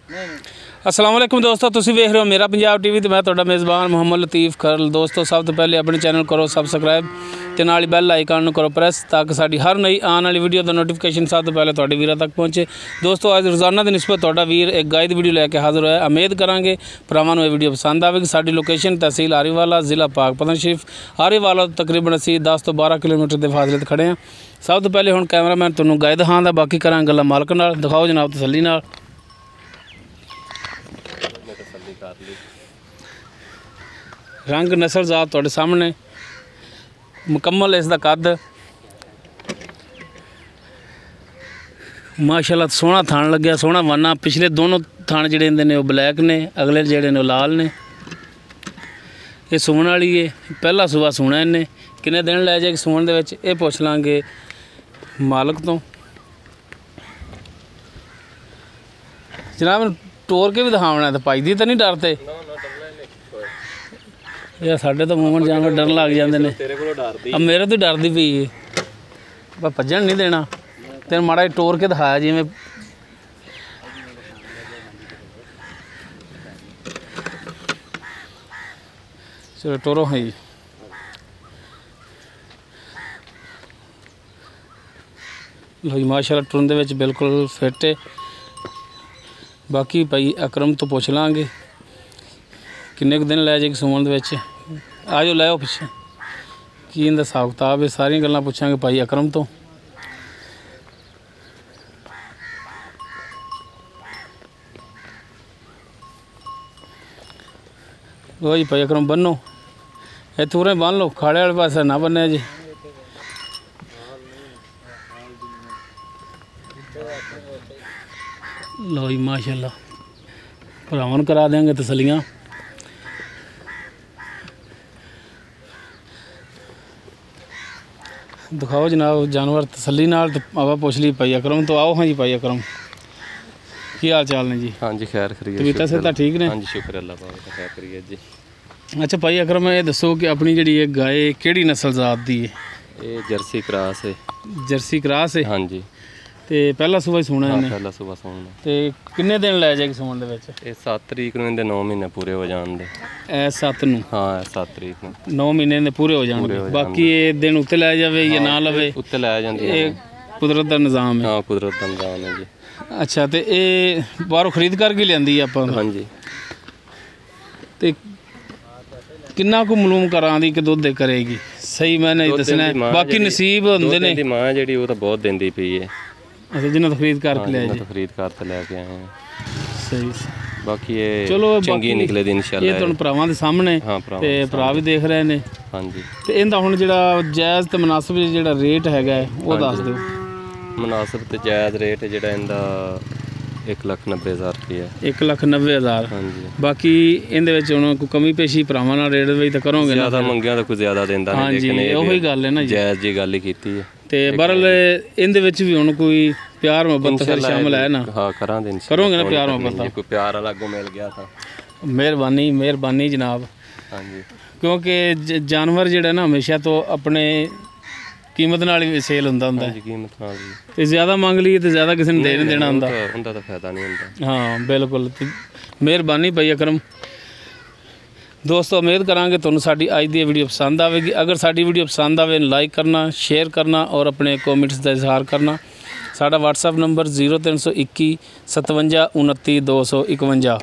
अस्सलाम वालेकुम दोस्तों, तुसीं वेख रहे हो मेरा पंजाब टीवी ते मैं तुहाडा मेज़बान मुहम्मद लतीफ़ खरल। दोस्तों सब तो पहले अपने चैनल करो सबसक्राइब ते नाल ही बैल आइकन नूं करो प्रेस ताकि साडी हर नई आने वाली वीडियो का नोटिफिकेशन सब तो पहले तुहाडे वीरां तक पहुँचे। दोस्तों अज रोज़ाना की निस्बत तुहाडा वीर एक गाइड वीडियो लैके हाज़र होया। उम्मीद करांगे भरावां नूं वीडियो पसंद आवेगी। साडी लोकेशन तहसील आरीवाला, ज़िला पाकपतन शरीफ। आरीवाला तो तकरीबन असीं 10 तो 12 किलोमीटर के फासले ते खड़े हैं। सब तो पहले हुण कैमरामैन तुहानूं गाइड दिखाउंदा, बाकी करांगे गल्लां मालक नाल। दिखाओ जनाब तसल्ली नाल। रंग नस्ल जात तुहाडे सामने, मुकम्मल इसका कद माशाअल्लाह सोहना थान लग्या, सोहना वाना। पिछले दोनों थान जिहड़े ने वो ब्लैक ने, अगले जिहड़े ने लाल ने। ये सूण वाली है, पहला सूबा सूना इन्हें। किन्ने दिन लै जाएगी सूण दे विच ये पुछ लांगे मालक तो। जनाब टोर के भी दिखावना तो पाई दी तो नहीं डरते यार? साढ़े तो मूवमेंट जानवर डर लग जाते हैं। अब मेरे तो डरती पई है, पर भजन नहीं देना। तेन माड़ा टोर के दिखाया जिमें चलो टोरो है जी। लो जी माशाअल्लाह टुरन दे विच बिल्कुल फिट है। बाकी भाई अकरम तो पुछ लाँगे किन्ने दिन लै जाएगी सूण दे विच। आ जाओ लै पिछे की इनका हिसाब किताब है, सारियां गल्लां पुछांगे भाई अकरम तो। लो जी भाई अकरम बनो, इत्थों उरें बन लो, खाड़े वाले पासे ना बने जी। लो जी माशाअल्लाह भरावां करा देंगे तसलियां। दिखाओ जनाब जानवर तसल्ली नाल। आवा पुछ ली भाई अकरम तो। आओ हाँ जी भाई अकरम, की हाल चाल ने जी? हाँ जी खैर खरीद तबीयत सेहत ठीक ने? हाँ जी शुक्र अल्लाह पाक दा, खैर करिए जी। अच्छा भाई अकरम ये दसो कि अपनी जी गाय केड़ी नस्ल जात दी है? ये जर्सी क्रॉस है। जर्सी क्रॉस है? हाँ जी। ते पहला सुबह सूना है? पहला सुबह सूना। ते किन्ने दिन लै जाएगी सूण दे विच? ये 7 तरीक नूं इहदे 9 महीने पूरे हो जाण दे। ए 7 नूं? हाँ 7 तरीक नूं 9 महीने दे पूरे हो जाणगे। बाकी ये दिन उत्ते लै जावे या ना लवे? उत्ते लै जांदी है, कुदरत दा निज़ाम है। हाँ कुदरत दा निज़ाम है जी। अच्छा तो ये बाहरों खरीद करके लियांदी आपां? हाँ जी। ते किन्ना को मालूम करां दी कि दुध करेगी? सही मैंने दसना, बाकी नसीब हुंदे ने। मां जेहड़ी वो तो बहुत देंदी पई है। अच्छा जिन्हों तो खरीद करके लिया जी? खरीद करके लैके आए हैं। सही बाकी ये चलो चंगी निकले दी इंशाअल्लाह। ये तुहानूं भरावां दे सामने ते भरा भी देख रहे ने। हाँ जी। ते इहदा हुण जिहड़ा जायज़ ते मुनासिब जिहड़ा रेट हैगा वो दस दिओ। मुनासिब ते जायज़ रेट जिहड़ा इहदा 1,90,000 रुपया। 1,90,000? हाँ जी। बाकी इहदे विच हुण कोई कमी पेशी भरावां नाल रेट भी तो करोगे ना? ज़्यादा मंगिया तो कोई ज़्यादा देंदा नहीं। हाँ जी ओही गल है ना जी, जायज़ जी गल ही कीती है। ते बहरहाल इहदे विच भी हुण कोई प्यार मुहब्बत फिर शामिल है ना? हाँ करांगे करोगे ना प्यार मुहब्बत? कोई प्यार वाला अगों मिल गया था। मेहरबानी मेहरबानी जनाब। हाँ जी। क्योंकि जानवर जिहड़ा ना हमेशा तो अपने कीमत नाल ही सेल हुंदा है। कीमत नाल ते ज़्यादा मंग लीए तो ज़्यादा किसी ने दे नहीं देना हुंदा, उनका तो फायदा नहीं हुंदा। हाँ बिल्कुल। मेहरबानी भाई अकरम। दोस्तों उम्मीद करांगे तुहानूं साडी अज दी वीडियो पसंद आवेगी। अगर साडी वीडियो पसंद आवे लाइक करना, शेयर करना और अपने कॉमेंट्स का इजहार करना। साडा WhatsApp नंबर 0321 57 29 251।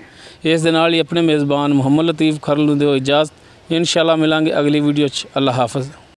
इस दे नाल ही अपने मेज़बान मुहम्मद लतीफ़ खरल नूं दिओ इजाज़त। इंशाअल्लाह मिलांगे अगली वीडियो च। अल्लाह हाफ़िज़।